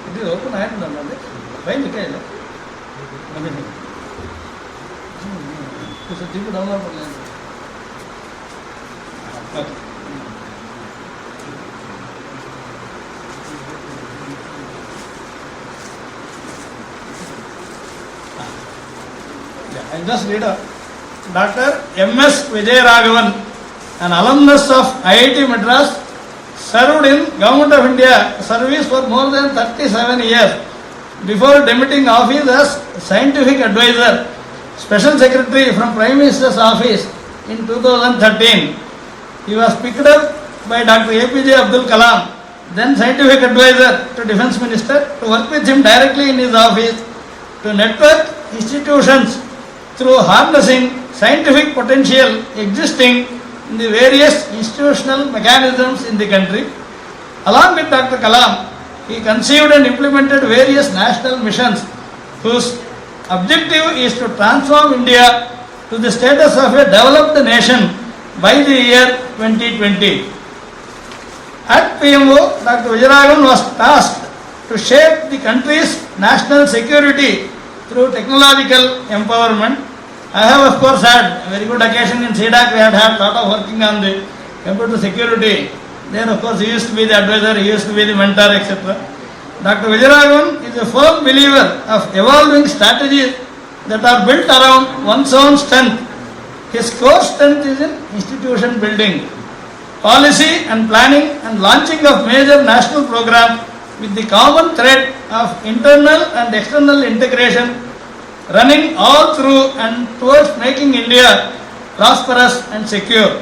It is open hand. Fine, okay. So, keep it down. Okay. I'll just read out. Dr.M.S.VijayaRaghavan, an alumnus of IIT Madras, served in Government of India service for more than 37 years before demitting office as scientific advisor, special secretary from Prime Minister's office in 2013. He was picked up by Dr. APJ Abdul Kalam, then scientific advisor to Defence Minister, to work with him directly in his office to network institutions through harnessing scientific potential existing in the various institutional mechanisms in the country. Along with Dr. Kalam, he conceived and implemented various national missions whose objective is to transform India to the status of a developed nation by the year 2020. At PMO, Dr. Vijayaraghavan was tasked to shape the country's national security through technological empowerment. I have, of course, had a very good occasion in CEDAC. We had a lot of working on the computer security. Then, of course, he used to be the advisor, he used to be the mentor, etc. Dr. Vijayaraghavan is a firm believer of evolving strategies that are built around one's own strength. His core strength is in institution building, policy and planning, and launching of major national programs with the common thread of internal and external integration running all through and towards making India prosperous and secure.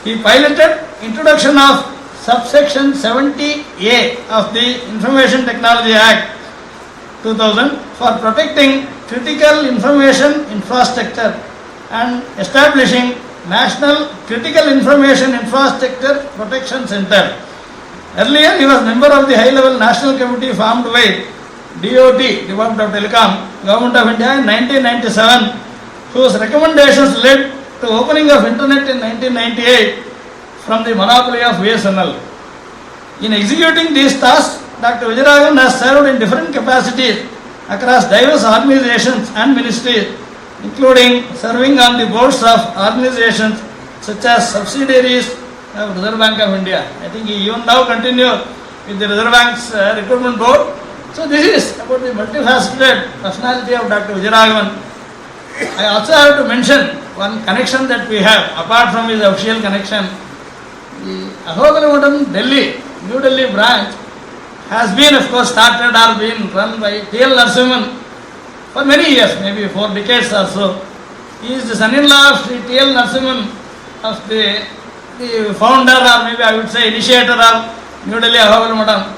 He piloted introduction of subsection 70A of the Information Technology Act 2000 for protecting critical information infrastructure and establishing National Critical Information Infrastructure Protection Center. Earlier, he was member of the high-level national committee formed by DOT, Department of Telecom, Government of India in 1997, whose recommendations led to opening of Internet in 1998 from the monopoly of VSNL. In executing these tasks, Dr. Vijayaraghavan has served in different capacities across diverse organizations and ministries, including serving on the boards of organizations such as subsidiaries of Reserve Bank of India. I think he even now continues with the Reserve Bank's recruitment board. So this is about the multifaceted personality of Dr. Vijayaraghavan. I also have to mention one connection that we have, apart from his official connection. The Ahobilamadam Delhi, New Delhi branch has been, of course, started or been run by T.L. Narasimhan for many years, maybe 4 decades or so. He is the son-in-law of T.L. Narasimhan, of the founder, or maybe I would say initiator of New Delhi Ahobilamadam.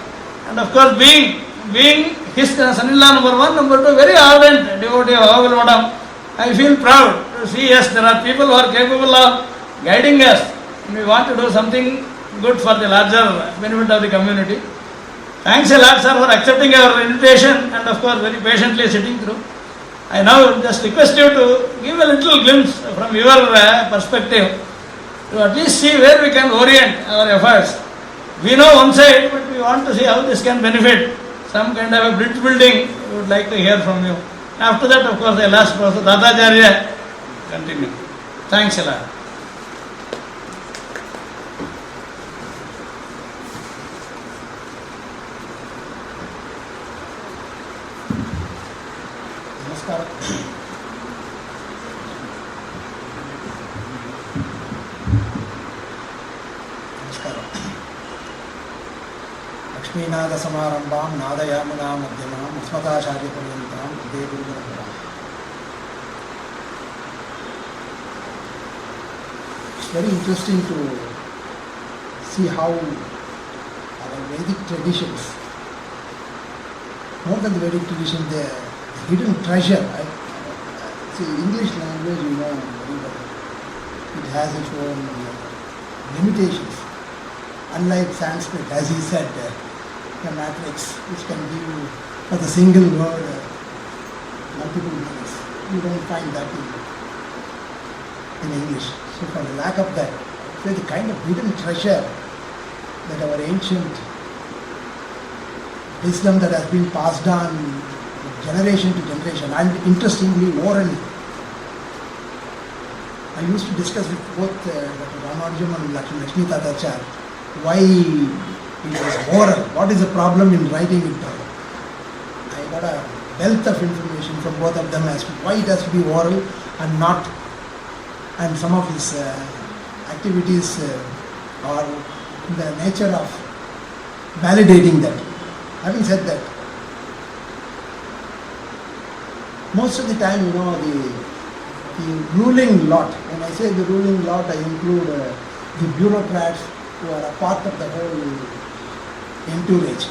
And of course, being his son-in-law number 1, number 2, very ardent devotee of Ahobilamadam, I feel proud to see, yes, there are people who are capable of guiding us, and we want to do something good for the larger benefit of the community. Thanks a lot, sir, for accepting our invitation and, of course, very patiently sitting through. I now just request you to give a little glimpse from your perspective to at least see where we can orient our efforts. We know one side, but we want to see how this can benefit some kind of a bridge building. We would like to hear from you. After that, of course, I'll ask Professor Acharya continue. Thanks a lot. Lakshmina Samarambam Nadayamuna Madhyamam Asmatacharya Paryantam Vede. It's very interesting to see how our Vedic traditions, more than the Vedic tradition, the hidden treasure. See, English language, you know very well, it has its own limitations. Unlike Sanskrit, as he said, the matrix, which can give for the single word multiple meanings. You don't find that in English. So for the lack of that, so the kind of hidden treasure that our ancient wisdom that has been passed on generation to generation, and interestingly orally. I used to discuss with both Dr. Ramanujan and Lakshana why it was oral. What is the problem in writing it down? I got a wealth of information from both of them as to why it has to be oral and not, and some of his activities are in the nature of validating that. Having said that, most of the time, the ruling lot, when I say the ruling lot, I include the bureaucrats who are a part of the whole entourage.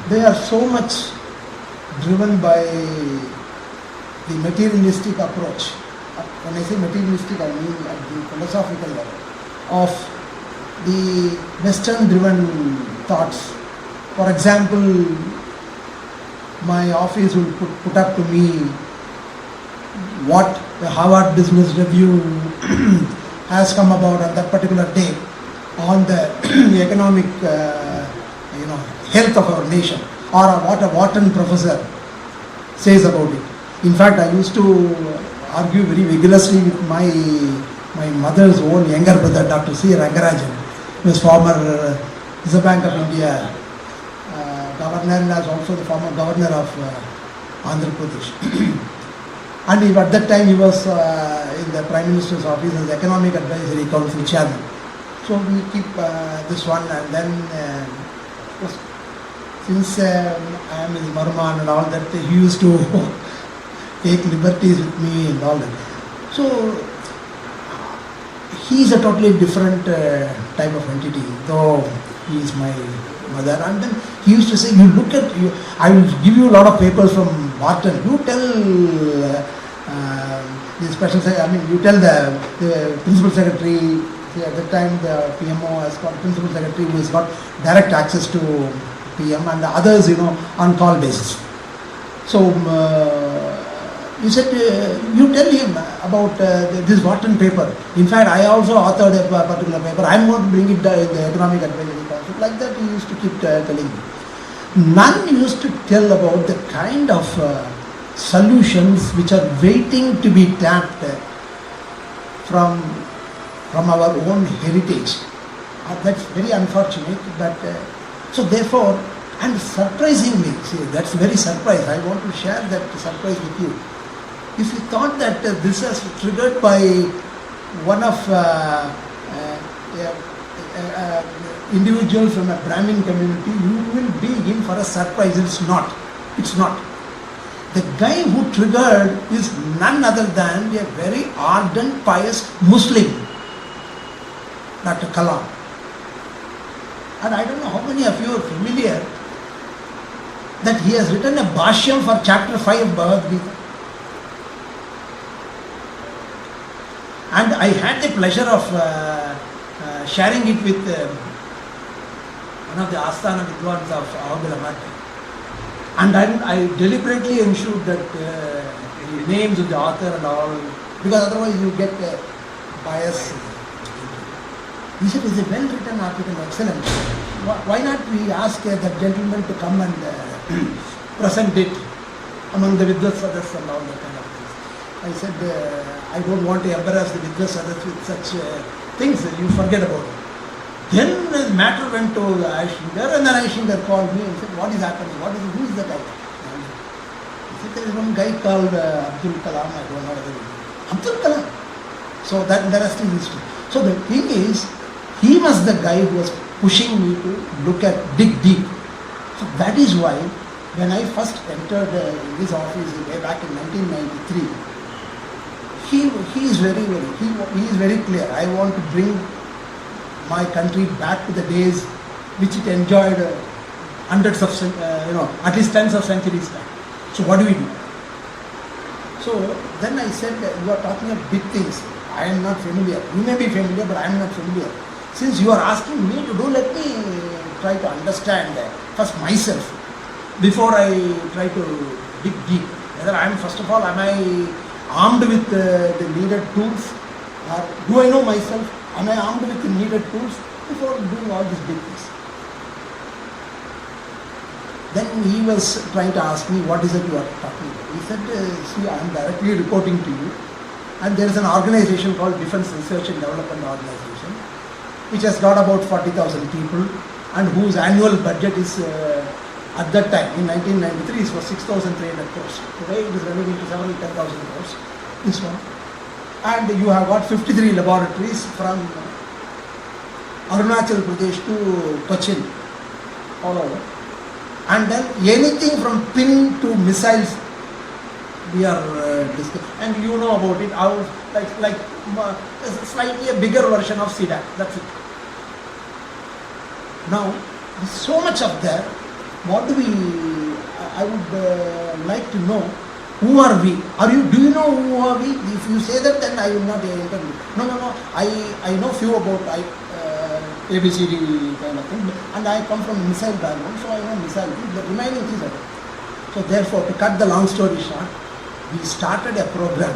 They are so much driven by the materialistic approach. When I say materialistic, I mean at the philosophical level of the Western-driven thoughts. For example, my office will put up to me what the Harvard Business Review has come about on that particular day on the economic health of our nation, or what a Wharton professor says about it. In fact, I used to argue very vigorously with my mother's own younger brother, Dr. C. Rangarajan, who was former Reserve Bank of India governor and was also the former governor of Andhra Pradesh. And at that time he was in the Prime Minister's office as Economic Advisory Council Chairman. So we keep this one, and then since I am his Marman and all that, he used to take liberties with me and all that. So he is a totally different type of entity, though he is my mother. And then he used to say, you look at, I will give you a lot of papers from Wharton. You tell the special, you tell the principal secretary. At that time the PMO has got principal secretary who has got direct access to PM, and the others, on call basis. So you said, you tell him about this Wharton paper. In fact, I also authored a particular paper. I am going to bring it in the Economic Advisory Council. Like that, he used to keep telling me. None used to tell about the kind of solutions which are waiting to be tapped from our own heritage. That's very unfortunate, but so therefore, and surprisingly, see, that's very surprise. I want to share that surprise with you. If you thought that this is triggered by one of individual from a Brahmin community, you will be in for a surprise. It's not. It's not. The guy who triggered is none other than a very ardent, pious Muslim, Dr. Kalam. And I don't know how many of you are familiar that he has written a Bhashyam for chapter 5 of Bhagavad Gita. And I had the pleasure of sharing it with one of the Asthana Vidwans of Ahobila. And I deliberately ensured that the names of the author and all, because otherwise you get bias. He said, it's a well-written article, excellent. Why not we ask that gentleman to come and present it among the Vidvat Sadas and all that kind of things. I said, I don't want to embarrass the Vidvat Sadas with such things, you forget about it. Then the matter went to Aishinger, and then Aishinger called me and said, what is happening? Who is the guy? He said, there is one guy called Abdul Kalam, I don't know whether it is. Abdul Kalam. So that the rest is history. So the thing is, he was the guy who was pushing me to dig deep. So that is why when I first entered this office way back in 1993, he is very clear. I want to bring my country back to the days which it enjoyed hundreds of, at least tens of centuries back. So what do we do? So then I said, you are talking of big things. I am not familiar. You may be familiar, but I am not familiar. Since you are asking me to do, let me try to understand first myself before I try to dig deep. Whether I am, first of all, am I armed with the needed tools? Or do I know myself? Am I armed with the needed tools before doing all these big things? Then he was trying to ask me, what is it you are talking about? He said, see, I am directly reporting to you, and there is an organization called Defense Research and Development Organization, which has got about 40,000 people, and whose annual budget is, at that time, in 1993, it was 6,300 crores. Today it is running into several 10,000 crores, this one. And you have got 53 laboratories from Arunachal Pradesh to Cochin, all over. And then anything from pin to missiles, we are discussing. And you know about it, how like slightly a bigger version of CDAC, that's it. Now, so much of that, what do we, I would like to know, who are we? Do you know who are we? If you say that, then I will not interview. No, I know few about ABCD kind of thing, and I come from missile background, so I know missile things. The remaining things are there. So therefore, to cut the long story short, we started a program,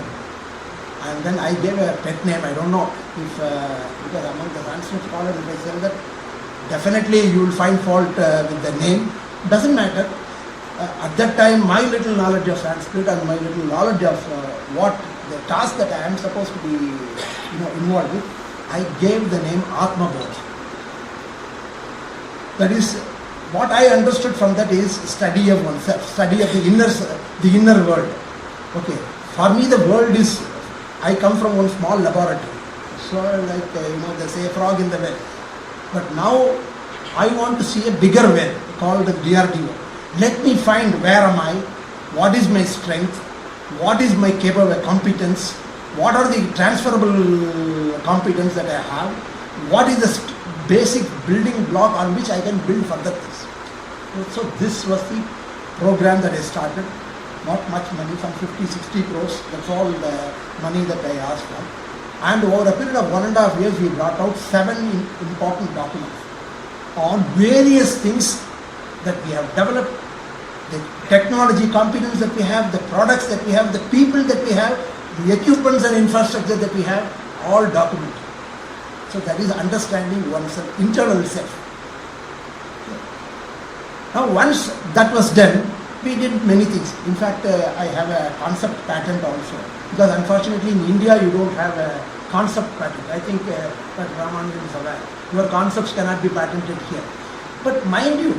and then I gave a pet name. I don't know if, because among the Sanskrit scholars, if I say that, definitely you will find fault with the name. Doesn't matter. At that time, my little knowledge of Sanskrit and my little knowledge of what the task that I am supposed to be, involved with, I gave the name Atmabodh. That is, what I understood from that is study of oneself, study of the inner world. Okay, for me the world is, I come from one small laboratory, so like they say a frog in the well. But now I want to see a bigger well called the DRDO. Let me find where am I, what is my strength, what is my capable competence, what are the transferable competence that I have, what is the basic building block on which I can build further things. So this was the program that I started. Not much money, some 50-60 crores, that's all the money that I asked for. And over a period of 1.5 years, we brought out 7 important documents on various things that we have developed, the technology competence that we have, the products that we have, the people that we have, the equipments and infrastructure that we have, all documented. So that is understanding oneself, internal self. Now once that was done, we did many things. In fact, I have a concept patent also, because unfortunately in India you don't have a concept patent. I think that Ramanujan is aware. Your concepts cannot be patented here. But mind you,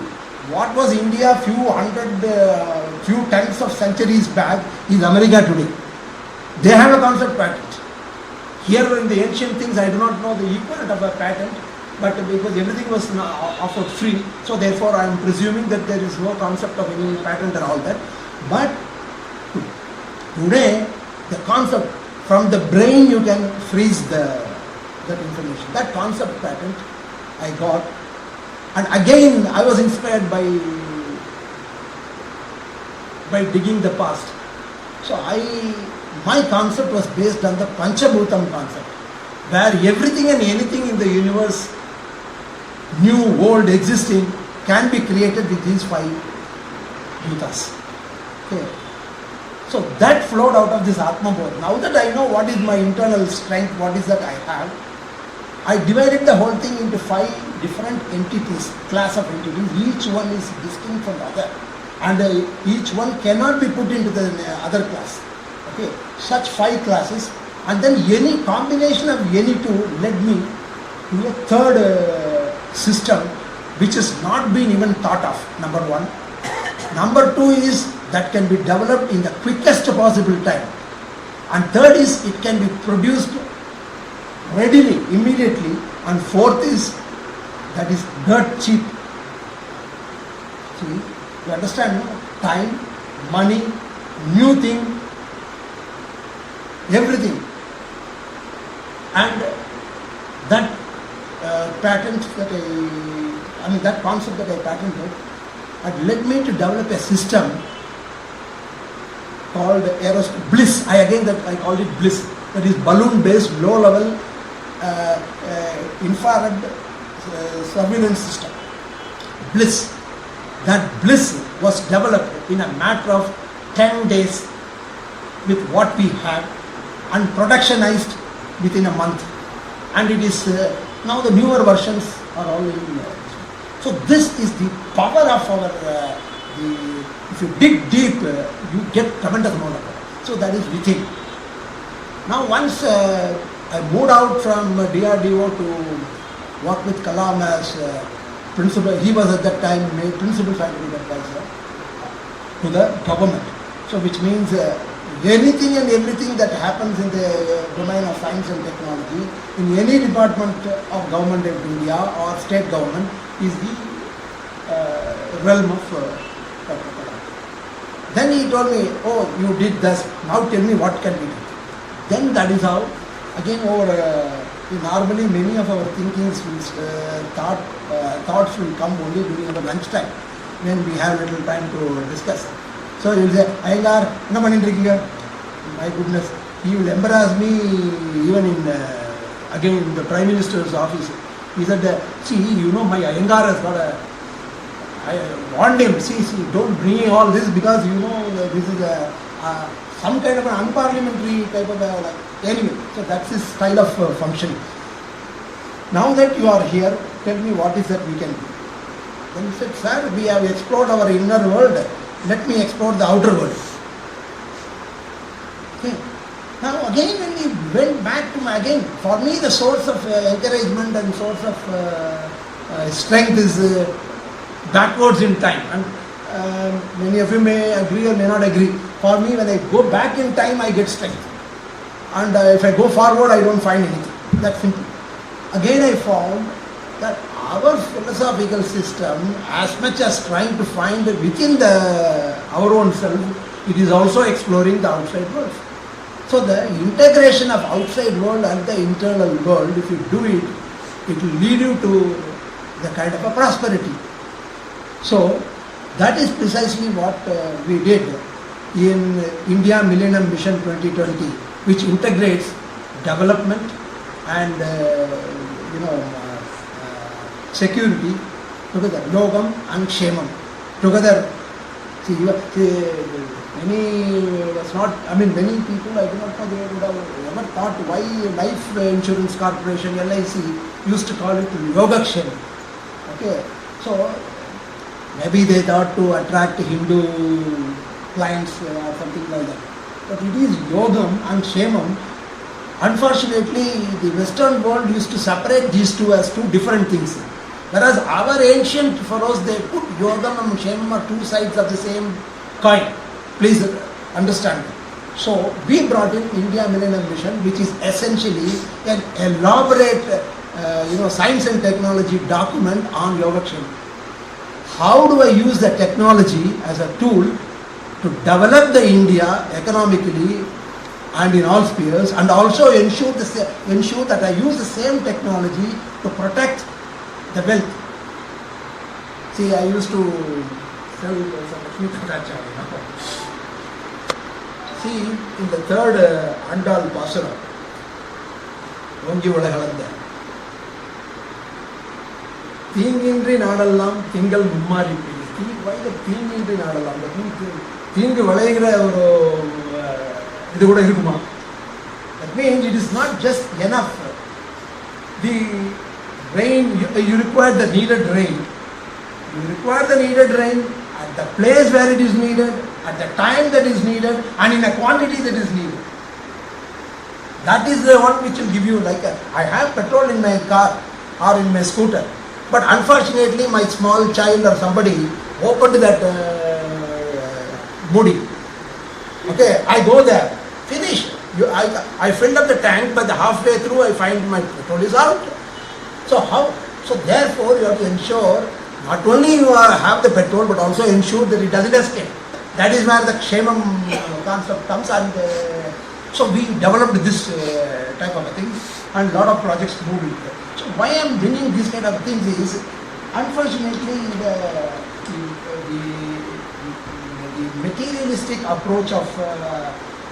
what was India few tens of centuries back is America today. They have a concept patent. Here in the ancient things, I do not know the equivalent of a patent, but because everything was offered free, so therefore I am presuming that there is no concept of any patent and all that. But today, the concept, from the brain you can freeze that information. That concept patent I got, and again I was inspired by digging the past. So my concept was based on the Panchabhutam concept, where everything and anything in the universe, new, old, existing, can be created with these 5 bhutas. Okay. So that flowed out of this Atmabodh. Now that I know what is my internal strength, what is that I have, I divided the whole thing into 5 different entities, class of entities. Each one is distinct from the other, and each one cannot be put into the other class. Okay, such 5 classes, and then any combination of any 2 led me to a third system which has not been even thought of, number 1. Number 2 is that can be developed in the quickest possible time, and third is it can be produced readily, immediately, and fourth is that is dirt cheap. See, you understand, no? Time, money, new thing, everything. And that patent that that concept that I patented had led me to develop a system called Bliss. I called it Bliss. That is balloon based low level infrared surveillance system. Bliss. That Bliss was developed in a matter of 10 days with what we had, and productionized within a month. And it is now the newer versions are all in. So this is the power of our if you dig deep, you get tremendous amount of power. So that is within. Now once I moved out from DRDO to work with Kalam as principal, he was at that time made principal faculty advisor to the government. So which means anything and everything that happens in the domain of science and technology in any department of government of India or state government is the realm of Dr. Kalam. Then he told me, oh, you did this, now tell me what can we do. Then that is how, again normally many of our thinkings will thoughts will come only during our lunchtime when we have little time to discuss. So he will say, Iyengar, enna pannindrikkinga? My goodness, he will embarrass me even in again in the Prime Minister's office. He said, see, you know, my Iyengar has got a, I warned him, see, don't bring all this because you know this is some kind of an unparliamentary type of anyway. So that's his style of functioning. Now that you are here, tell me what is that we can do. Then he said, sir, we have explored our inner world. Let me explore the outer world. Okay. Now again when we went back to again, for me the source of encouragement and source of strength is backwards in time. And many of you may agree or may not agree. For me, when I go back in time, I get strength. And if I go forward, I don't find anything. That's simple. Again, I found that our philosophical system, as much as trying to find within our own self, it is also exploring the outside world. So the integration of outside world and the internal world, if you do it, it will lead you to the kind of a prosperity. So that is precisely what we did in India Millennium Mission 2020, which integrates development and security together, yogam and kshemam together. Many people, I do not know, they would have ever thought why Life Insurance Corporation, LIC, used to call it Yogakshema. Okay, so maybe they thought to attract Hindu clients or something like that. But it is yogam and kshemam. Unfortunately, the Western world used to separate these two as two different things. Whereas our ancient pharaohs, they put yogam and kshemam are two sides of the same coin. Please understand. So we brought in India Millennium Mission, which is essentially an elaborate science and technology document on Yogakshema. How do I use the technology as a tool to develop the India economically and in all spheres, and also ensure that I use the same technology to protect the wealth. See, I used to tell some Acharya. See, in the third Andal Pasara, Ongi Vadagalanda, Thingindri Nadalam, Tingal Mumari. Why the Thingindri Nadalam? The Tingu Valagra or that means it is not just enough. The rain, you require the needed rain. You require the needed rain at the place where it is needed, at the time that is needed, and in a quantity that is needed. That is the one which will give you I have petrol in my car or in my scooter, but unfortunately my small child or somebody opened that body. Okay, I go there, finish. I filled up the tank, but halfway through I find my petrol is out. So therefore you have to ensure not only you have the petrol, but also ensure that it doesn't escape. That is where the kshemam concept comes, and so we developed this type of a thing, and a lot of projects moved into it. So why I am bringing these kind of things is, unfortunately, the materialistic approach of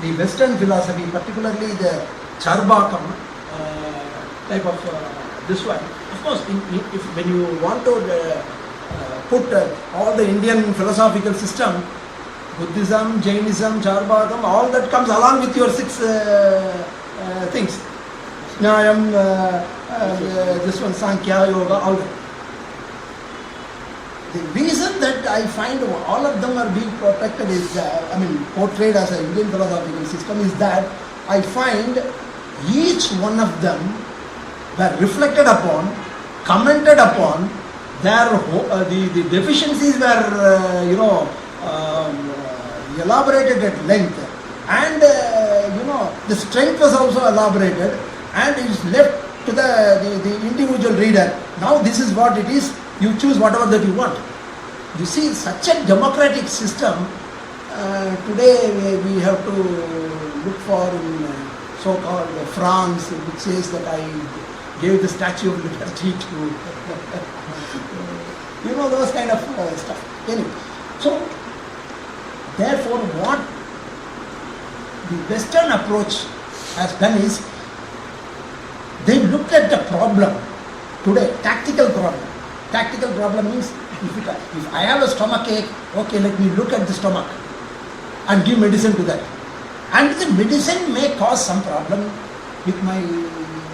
the Western philosophy, particularly the Charbakam type of this one. Of course, when you want to put all the Indian philosophical system, Buddhism, Jainism, Charbakam, all that comes along with your 6 things. Nyayam, this one, Sankhya, Yoga, all that. The reason that I find all of them are being protected is, portrayed as an Indian philosophical system is that I find each one of them were reflected upon, commented upon, the deficiencies were, elaborated at length, and, the strength was also elaborated, and it is left to the individual reader. Now this is what it is, you choose whatever that you want. You see, such a democratic system, today we have to look for in so-called France, which says that I gave the Statue of Liberty to, those kind of stuff. Anyway, so therefore what the Western approach has done is, they looked at the problem today, tactical problem. Tactical problem means, if I have a stomach ache, okay, let me look at the stomach and give medicine to that. And the medicine may cause some problem with my,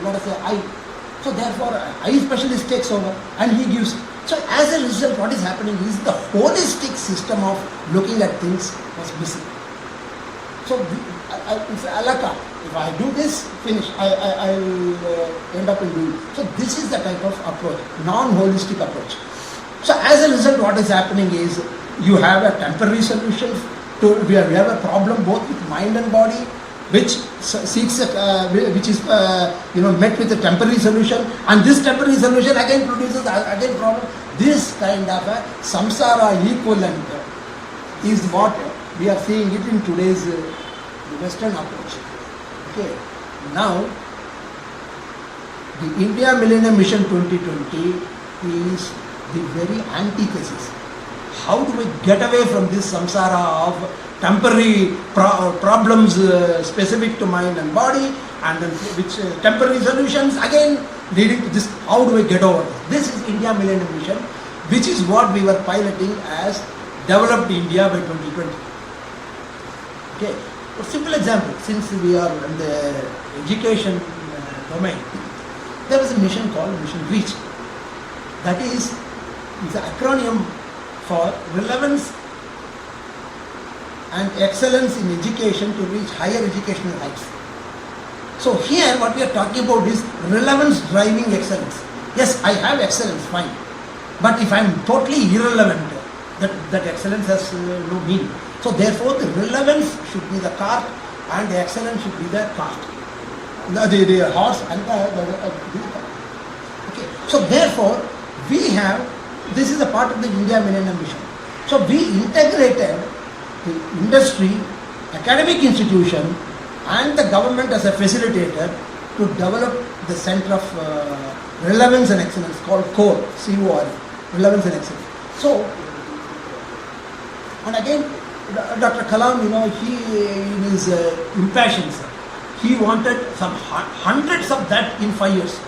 let us say, eye. So therefore, eye specialist takes over and he gives. So as a result, what is happening is the holistic system of looking at things was missing. So it's alaka. If I do this, finish. I will end up in doing. So this is the type of approach, non-holistic approach. So as a result, what is happening is, you have a temporary solution. We have a problem both with mind and body, which seeks, which is met with a temporary solution, and this temporary solution again produces again problem. This kind of a samsara equivalent is what we are seeing it in today's Western approach. Okay, now the India Millennium Mission 2020 is the very antithesis. How do we get away from this samsara of temporary problems specific to mind and body, and then which temporary solutions again leading to this? How do we get over this? This is India Millennium Mission, which is what we were piloting as Developed India by 2020. Okay. A simple example, since we are in the education domain, there was a mission called Mission REACH. That is the acronym for relevance and excellence in education to reach higher educational heights. So here what we are talking about is relevance driving excellence. Yes, I have excellence, fine. But if I am totally irrelevant, that excellence has no meaning. So therefore the relevance should be the cart and the excellence should be the cart. The horse and the cart. Okay. So therefore this is a part of the India Millennium Mission. So we integrated the industry, academic institution and the government as a facilitator to develop the center of relevance and excellence called CORE, C-O-R-E, relevance and excellence. So, and again, Dr. Kalam, he in his impassions, he wanted some hundreds of that in 5 years.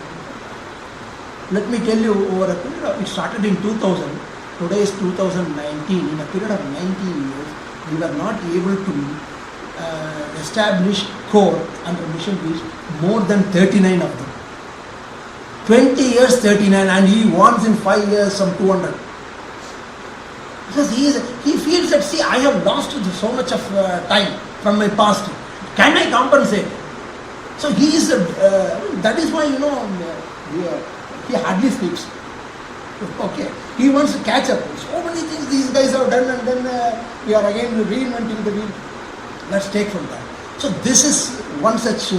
Let me tell you, over a period of, it started in 2000, today is 2019, in a period of 19 years, we were not able to establish core under Mission REACH more than 39 of them. 20 years 39, and he wants in 5 years some 200. Because he feels that, see, I have lost so much of time from my past. Can I compensate? So he is, that is why, he hardly sleeps. Okay. He wants to catch up. So many things these guys have done, and then we are again reinventing the wheel. Let's take from that. So this is one such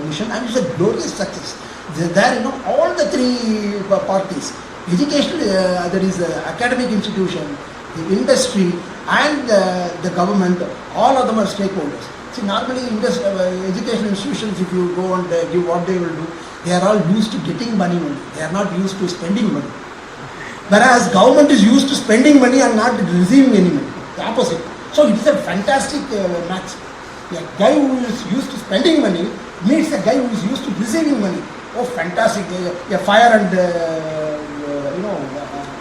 mission, and it's a glorious success. There, all the three parties, educational, that is academic institution, the industry and the government, all of them are stakeholders. See, normally educational institutions, if you go and give what they will do, they are all used to getting money only. They are not used to spending money. Whereas government is used to spending money and not receiving any money. The opposite. So it's a fantastic match. A guy who is used to spending money meets a guy who is used to receiving money. Oh, fantastic! A fire and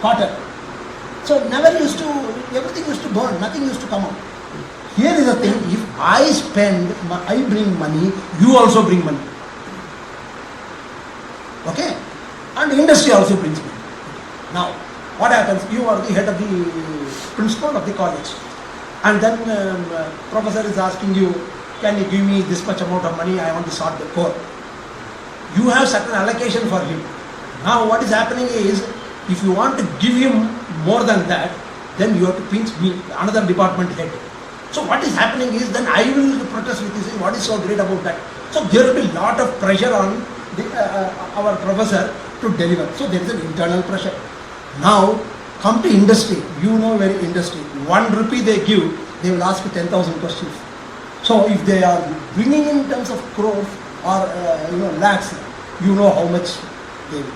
cotton. So everything used to burn, nothing used to come out. Here is the thing: if I spend, I bring money, you also bring money. Okay, and industry also brings money. Now, what happens? You are the head of the principal of the college, and then professor is asking you, can you give me this much amount of money? I want to sort the poor. You have certain allocation for him. Now what is happening is, if you want to give him more than that, then you have to pinch me, another department head. So what is happening is, then I will protest with this, what is so great about that? So there will be a lot of pressure on our professor to deliver. So there is an internal pressure. Now come to industry. You know very industry. 1 rupee they give, they will ask 10,000 questions. So if they are bringing in terms of crores or lakhs, you know how much they will.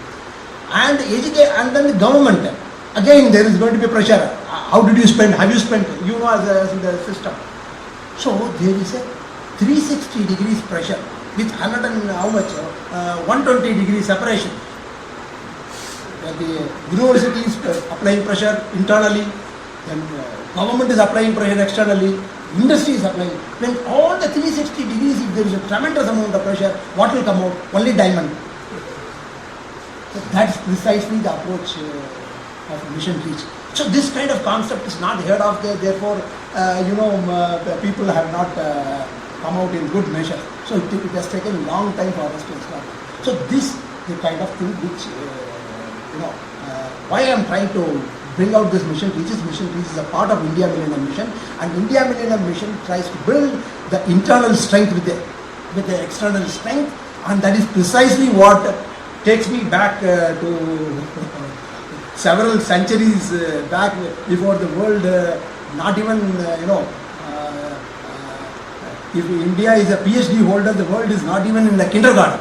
And and then the government. Again, there is going to be pressure. How did you spend? Have you spent? You know, as in the system. So there is a 360 degrees pressure with 100 and how much? 120 degrees separation. The university is applying pressure internally, then government is applying pressure externally, industry is applying. When all the 360 degrees, if there is a tremendous amount of pressure, what will come out? Only diamond. So that's precisely the approach of mission teach. So this kind of concept is not heard of there, therefore the people have not come out in good measure. So it has taken a long time for us to establish. So this the kind of thing which why I am trying to bring out this mission teaches. Mission teaches is a part of India Millennium Mission, and India Millennium Mission tries to build the internal strength with the external strength, and that is precisely what takes me back to several centuries back, before the world, not even, if India is a PhD holder, the world is not even in the kindergarten.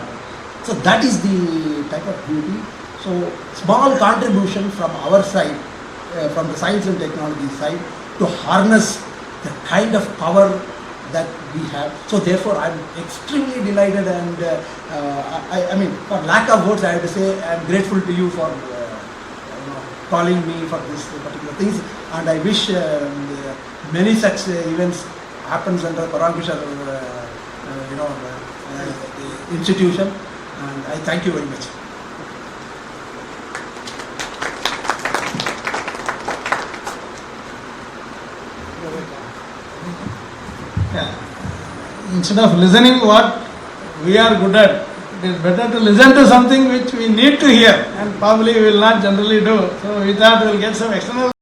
So that is the type of beauty. So small contribution from our side, from the science and technology side, to harness the kind of power that we have. So therefore I am extremely delighted, and I mean, for lack of words, I have to say I am grateful to you for calling me for this particular things, and I wish many such events happens under Paramkishar institution, and I thank you very much. Yeah. Instead of listening what we are good at, it is better to listen to something which we need to hear, and probably we will not generally do. So we thought we will get some external